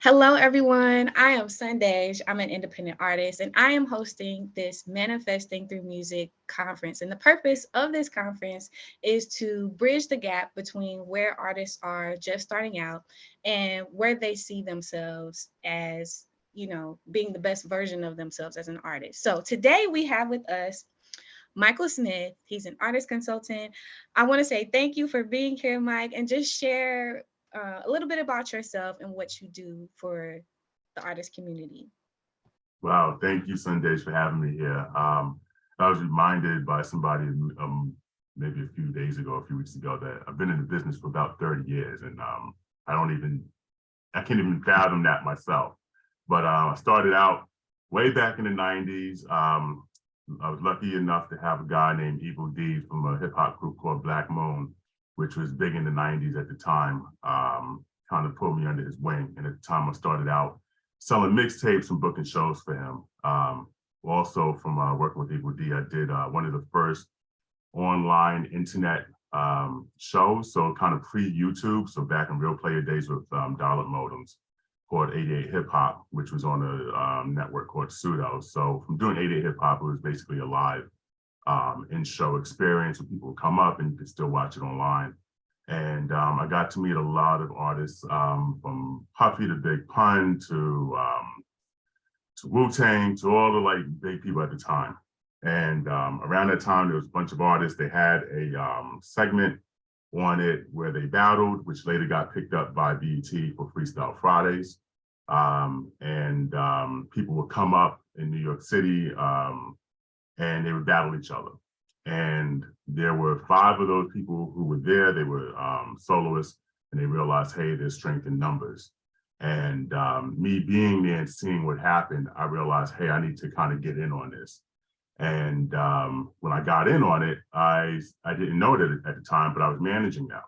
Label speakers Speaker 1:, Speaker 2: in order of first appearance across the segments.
Speaker 1: Hello, everyone. I am SunDej. I'm an independent artist, and I am hosting this Manifesting Through Music conference. And the purpose of this conference is to bridge the gap between where artists are just starting out and where they see themselves as, being the best version of themselves as an artist. So today we have with us Michael Smith. He's an artist consultant. I want to say thank you for being here, Mike, and just share a little bit about yourself and what you do for the artist community.
Speaker 2: Wow, thank you, SunDej, for having me here. I was reminded by somebody maybe a few weeks ago, that I've been in the business for about 30 years, and I can't even fathom that myself. But I started out way back in the 90s. I was lucky enough to have a guy named Evil D from a hip hop group called Black Moon, which was big in the 90s at the time, kind of pulled me under his wing. And at the time I started out selling mixtapes and booking shows for him. Also from working with Evil D, I did one of the first online internet shows, so kind of pre-YouTube, so back in real player days with dial-up modems, called 88 Hip Hop, which was on a network called Pseudo. So from doing 88 Hip Hop, it was basically a live in-show experience where people would come up and you could still watch it online. And I got to meet a lot of artists, from Puffy to Big Pun to Wu-Tang to all the like big people at the time. And around that time, there was a bunch of artists. They had a segment on it where they battled, which later got picked up by BET for Freestyle Fridays. People would come up in New York City and they would battle each other. And there were 5 of those people who were there. They were soloists, and they realized, hey, there's strength in numbers. And me being there and seeing what happened, I realized, hey, I need to kind of get in on this. And when I got in on it, I didn't know it at the time, but I was managing them.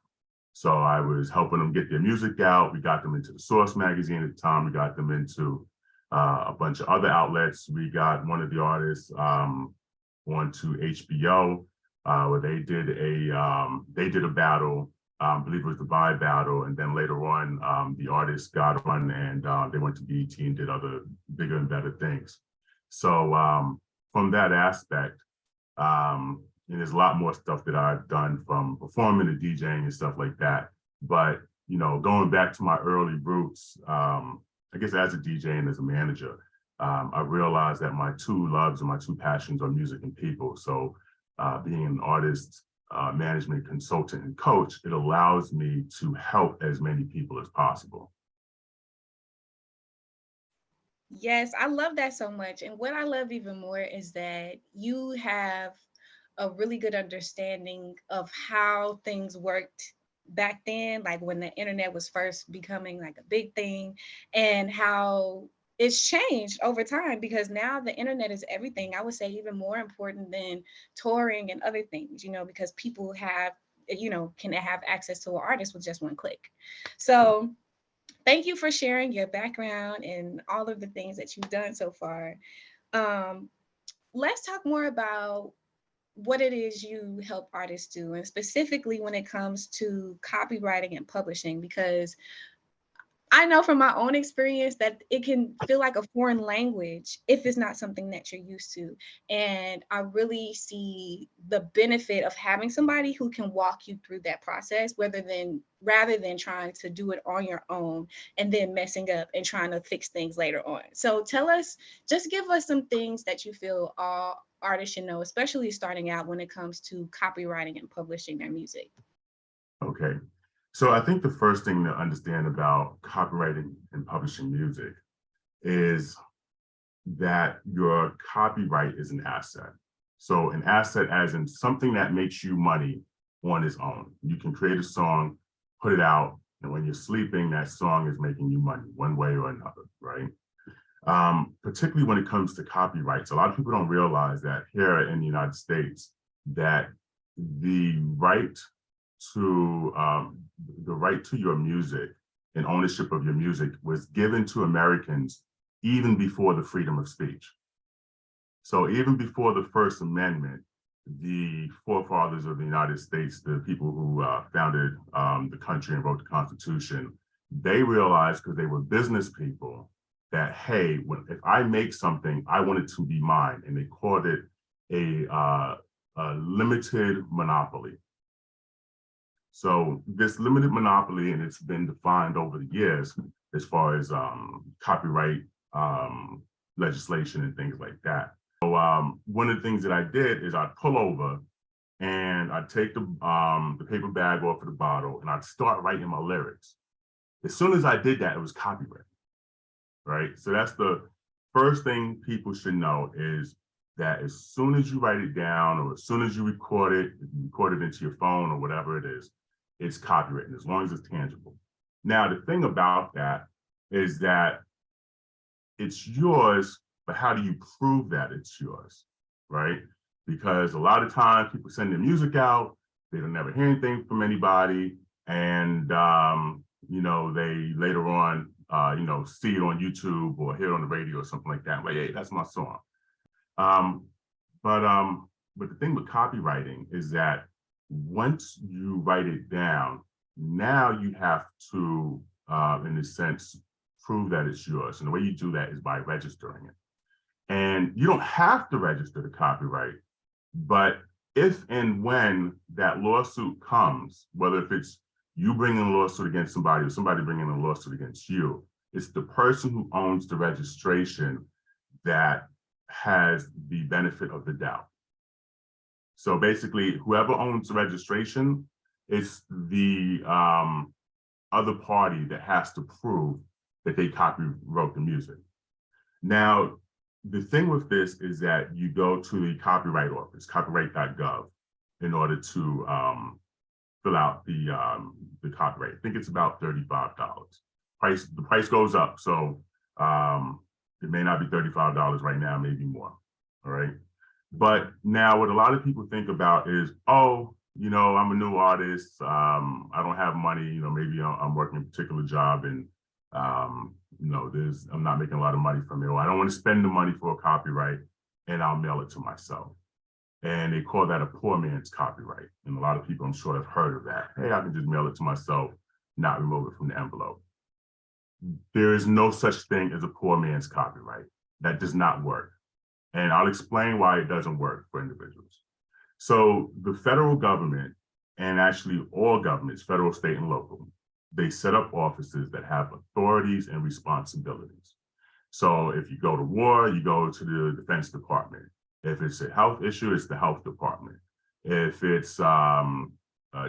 Speaker 2: So I was helping them get their music out. We got them into the Source magazine at the time. We got them into a bunch of other outlets. We got one of the artists onto HBO, where they did a battle. I believe it was the Vibe battle, and then later on, the artist got on and they went to BET and did other bigger and better things. So from that aspect, and there's a lot more stuff that I've done, from performing to DJing and stuff like that. But going back to my early roots, I guess as a DJ and as a manager, I realized that my 2 loves and my 2 passions are music and people. So being an artist, management consultant and coach, it allows me to help as many people as possible.
Speaker 1: Yes, I love that so much. And what I love even more is that you have a really good understanding of how things worked back then, like when the internet was first becoming like a big thing, and how it's changed over time, because now the internet is everything. I would say even more important than touring and other things, because people have, can have access to an artist with just one click. So thank you for sharing your background and all of the things that you've done so far. Um, let's talk more about what it is you help artists do, and specifically when it comes to copywriting and publishing, because I know from my own experience that it can feel like a foreign language if it's not something that you're used to. And I really see the benefit of having somebody who can walk you through that process, rather than trying to do it on your own and then messing up and trying to fix things later on. So just give us some things that you feel all artists should know, especially starting out when it comes to copywriting and publishing their music.
Speaker 2: Okay. So I think the first thing to understand about copywriting and publishing music is that your copyright is an asset. So an asset as in something that makes you money on its own. You can create a song, put it out, and when you're sleeping, that song is making you money one way or another, right? Particularly when it comes to copyrights, a lot of people don't realize that here in the United States, that the right to your music and ownership of your music was given to Americans even before the freedom of speech. So even before the First Amendment, the forefathers of the United States, the people who founded the country and wrote the Constitution, They realized, because they were business people, that, hey, if I make something, I want it to be mine. And they called it a limited monopoly. So this limited monopoly, and it's been defined over the years as far as copyright legislation and things like that. So one of the things that I did is I'd pull over and I'd take the paper bag off of the bottle and I'd start writing my lyrics. As soon as I did that, it was copyright, right? So that's the first thing people should know, is that as soon as you write it down or as soon as you record it into your phone or whatever it is, it's copywritten, as long as it's tangible. Now, the thing about that is that it's yours, but how do you prove that it's yours, right? Because a lot of times people send their music out, they don't never hear anything from anybody, and they later on, see it on YouTube or hear it on the radio or something like that. Like, hey, that's my song. But the thing with copywriting is that once you write it down, now you have to, in a sense, prove that it's yours. And the way you do that is by registering it. And you don't have to register the copyright, but if and when that lawsuit comes, whether if it's you bringing a lawsuit against somebody or somebody bringing a lawsuit against you, it's the person who owns the registration that has the benefit of the doubt. So basically, whoever owns the registration, it's the other party that has to prove that they copywrote the music. Now, the thing with this is that you go to the Copyright Office, copyright.gov, in order to fill out the copyright. I think it's about $35. The price goes up, so it may not be $35 right now, maybe more. All right. But now what a lot of people think about is, oh, I'm a new artist. I don't have money. Maybe I'm working a particular job and, I'm not making a lot of money from it, or I don't want to spend the money for a copyright and I'll mail it to myself. And they call that a poor man's copyright. And a lot of people, I'm sure, have heard of that. Hey, I can just mail it to myself, not remove it from the envelope. There is no such thing as a poor man's copyright. That does not work. And I'll explain why it doesn't work for individuals. So the federal government, and actually all governments, federal, state, and local, they set up offices that have authorities and responsibilities. So if you go to war, you go to the Defense Department. If it's a health issue, it's the health department. If it's a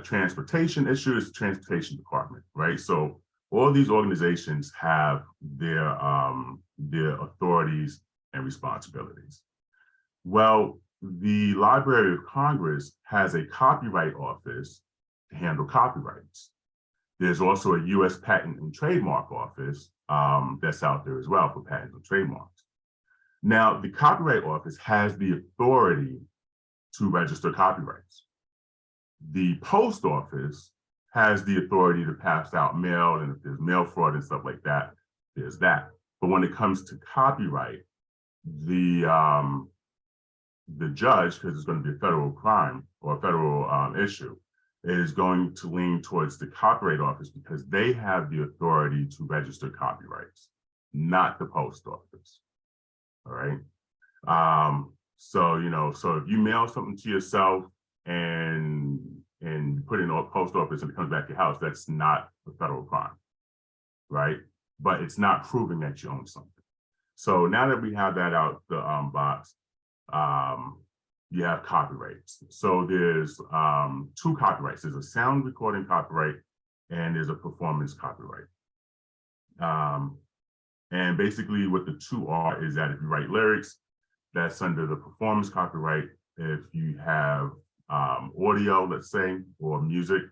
Speaker 2: transportation issue, it's the transportation department, right? So all these organizations have their authorities and responsibilities. Well, the Library of Congress has a copyright office to handle copyrights. There's also a U.S. Patent and Trademark Office that's out there as well for patents and trademarks. Now, the Copyright Office has the authority to register copyrights. The Post Office has the authority to pass out mail, and if there's mail fraud and stuff like that, there's that. But when it comes to copyright, the judge, because it's going to be a federal crime or a federal issue, is going to lean towards the Copyright Office because they have the authority to register copyrights, not the Post Office. All right. So if you mail something to yourself and put it in a post office and it comes back to your house, that's not a federal crime, right? But it's not proving that you own something. So now that we have that out the box, you have copyrights. So there's two copyrights. There's a sound recording copyright and there's a performance copyright. And basically what the two are is that if you write lyrics, that's under the performance copyright. If you have audio, let's say, or music,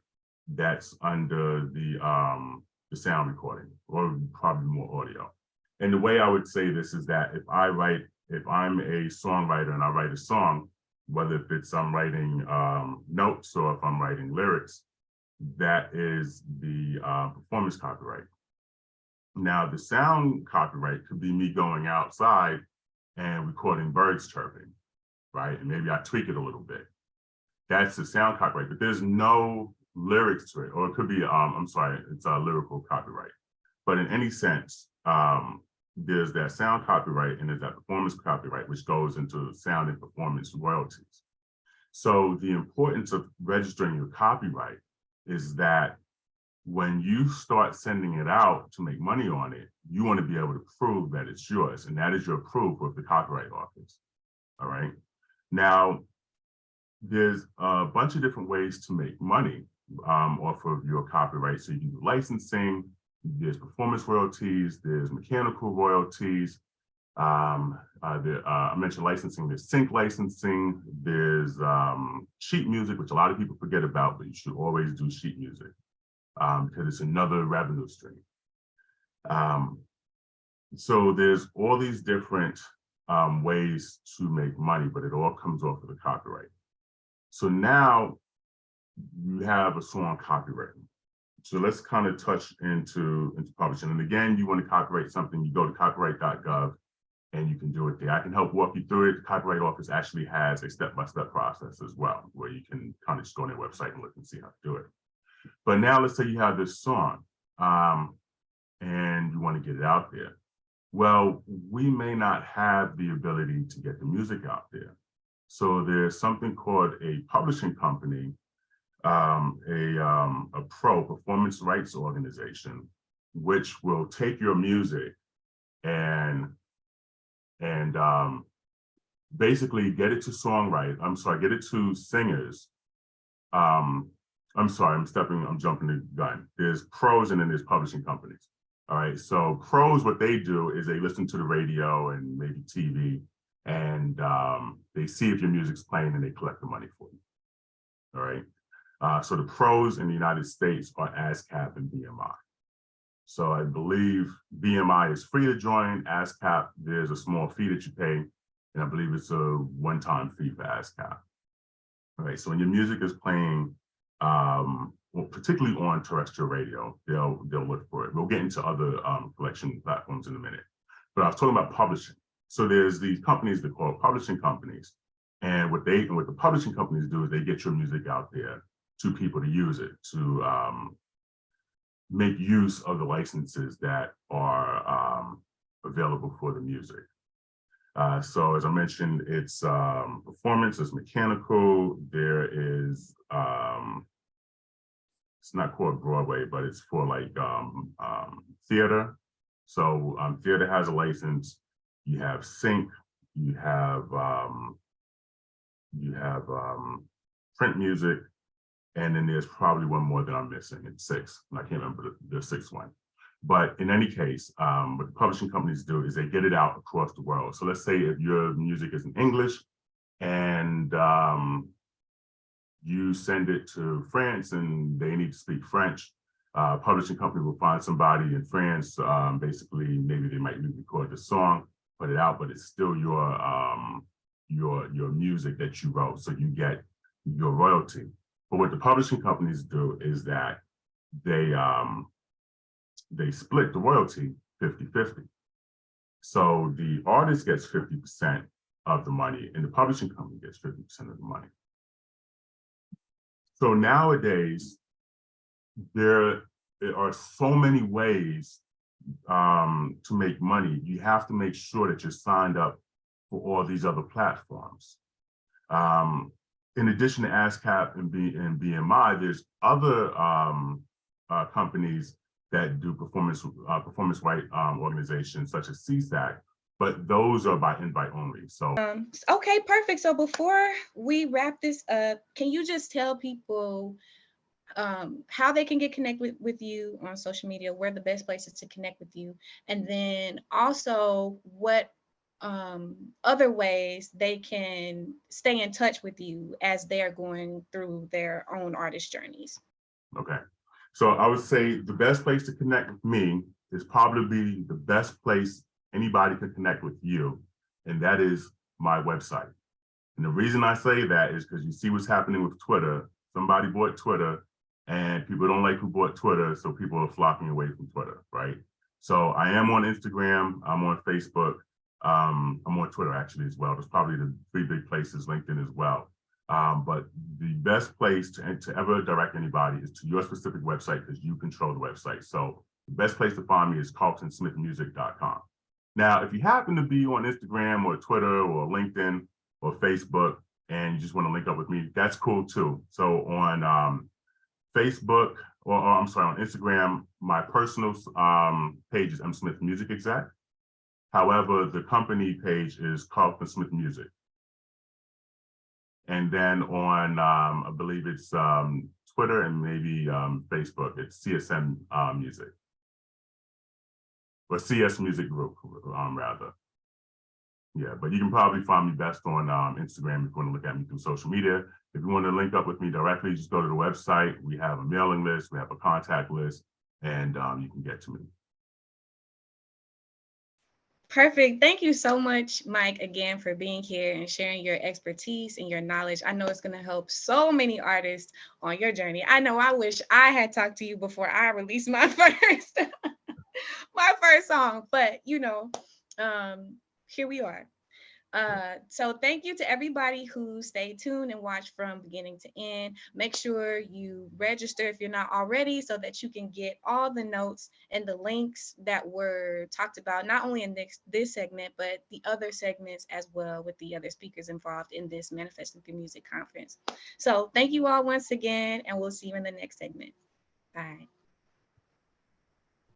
Speaker 2: that's under the sound recording, or probably more audio. And the way I would say this is that if I'm a songwriter and I write a song, whether if it's I'm writing notes or if I'm writing lyrics, that is the performance copyright. Now, the sound copyright could be me going outside and recording birds chirping, right? And maybe I tweak it a little bit. That's the sound copyright, but there's no lyrics to it, or it could be, I'm sorry, it's a lyrical copyright. But in any sense, there's that sound copyright and there's that performance copyright, which goes into sound and performance royalties. So the importance of registering your copyright is that when you start sending it out to make money on it, you want to be able to prove that it's yours, and that is your proof with the Copyright Office. All right. Now, there's a bunch of different ways to make money off of your copyright. So you can do licensing, there's performance royalties, there's mechanical royalties. I mentioned licensing, there's sync licensing, there's sheet music, which a lot of people forget about, but you should always do sheet music because it's another revenue stream. So there's all these different ways to make money, but it all comes off of the copyright. So now you have a song copywritten. So let's kind of touch into publishing. And again, you want to copyright something, you go to copyright.gov and you can do it there. I can help walk you through it. The Copyright Office actually has a step-by-step process as well, where you can kind of just go on their website and look and see how to do it. But now let's say you have this song and you want to get it out there. Well, we may not have the ability to get the music out there. So there's something called a publishing company, a pro performance rights organization, which will take your music and basically get it to get it to singers. I'm jumping the gun. There's pros and then there's publishing companies. All right, so pros, what they do is they listen to the radio and maybe TV, and they see if your music's playing and they collect the money for you. All right, so the pros in the United States are ASCAP and BMI. So I believe BMI is free to join. ASCAP, there's a small fee that you pay, and I believe it's a one-time fee for ASCAP. All right, so when your music is playing, well, particularly on terrestrial radio, they'll look for it. We'll get into other collection platforms in a minute. But I was talking about publishing. So there's these companies that call publishing companies, and what the publishing companies do is they get your music out there to people to use it, to make use of the licenses that are available for the music. So as I mentioned, it's performance, it's mechanical. There is, it's not called Broadway, but it's for like theater. So theater has a license. You have sync, you have print music, and then there's probably one more that I'm missing. It's 6. I can't remember the 6th one. But in any case, what the publishing companies do is they get it out across the world. So let's say if your music is in English and you send it to France and they need to speak French, publishing company will find somebody in France. Basically, maybe they might record the song, put it out, but it's still your music that you wrote. So you get your royalty. But what the publishing companies do is that they split the royalty 50-50. So the artist gets 50% of the money and the publishing company gets 50% of the money. So nowadays, there are so many ways to make money. You have to make sure that you're signed up for all these other platforms. In addition to ASCAP and BMI, there's other companies that do performance right organizations such as CSAC, but those are by invite only. So
Speaker 1: okay, perfect. So before we wrap this up, can you just tell people how they can get connected with you on social media, where the best places to connect with you, and then also what other ways they can stay in touch with you as they're going through their own artist journeys?
Speaker 2: Okay. So I would say the best place to connect with me is probably the best place anybody can connect with you, and that is my website. And the reason I say that is because you see what's happening with Twitter. Somebody bought Twitter, and people don't like who bought Twitter, so people are flocking away from Twitter, right? So I am on Instagram, I'm on Facebook, I'm on Twitter actually as well. There's probably the 3 big places, LinkedIn as well. But the best place to ever direct anybody is to your specific website because you control the website. So the best place to find me is carltonsmithmusic.com. Now, if you happen to be on Instagram or Twitter or LinkedIn or Facebook and you just want to link up with me, that's cool too. So on Facebook, or I'm sorry, on Instagram, my personal page is M Smith Music Exec. However, the company page is Carlton Smith Music. And then on, I believe it's Twitter and maybe Facebook, it's CSM Music, or CS Music Group, rather. Yeah, but you can probably find me best on Instagram if you want to look at me through social media. If you want to link up with me directly, just go to the website. We have a mailing list, we have a contact list, and you can get to me.
Speaker 1: Perfect. Thank you so much, Mike, again, for being here and sharing your expertise and your knowledge. I know it's going to help so many artists on your journey. I know I wish I had talked to you before I released my first my first song, but here we are. So thank you to everybody who stayed tuned and watched from beginning to end. Make sure you register if you're not already so that you can get all the notes and the links that were talked about, not only in this segment, but the other segments as well with the other speakers involved in this Manifesting Through Music conference. So thank you all once again, and we'll see you in the next segment. Bye.